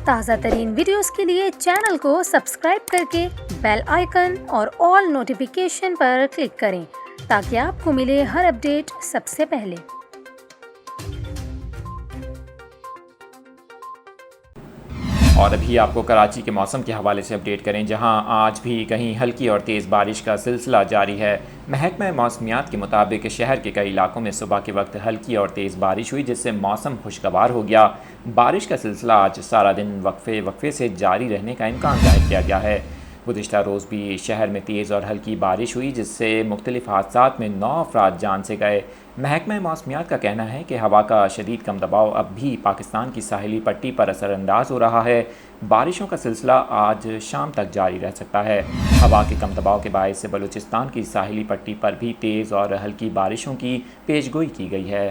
ताज़ा तरीन वीडियोस के लिए चैनल को सब्सक्राइब करके बेल आइकन और ऑल नोटिफिकेशन पर क्लिक करें ताकि आपको मिले हर अपडेट सबसे पहले। और अभी आपको कराची के मौसम के हवाले से अपडेट करें, जहां आज भी कहीं हल्की और तेज़ बारिश का सिलसिला जारी है। महकमा मौसमियात के मुताबिक शहर के कई इलाकों में सुबह के वक्त हल्की और तेज़ बारिश हुई, जिससे मौसम खुशगवार हो गया। बारिश का सिलसिला आज सारा दिन वक्फे से जारी रहने का इम्कान जाहिर किया गया है। गुज़िश्ता रोज़ भी शहर में तेज़ और हल्की बारिश हुई, जिससे मुख्तलिफ हादसात में 9 अफराद जान से गए। महकमा मौसमियात का कहना है कि हवा का शदीद कम दबाव अब भी पाकिस्तान की साहिली पट्टी पर असरअंदाज हो रहा है। बारिशों का सिलसिला आज शाम तक जारी रह सकता है। हवा के कम दबाव के बायस से बलूचिस्तान की साहिली पट्टी पर भी तेज़ और हल्की बारिशों की पेशगोई की गई है।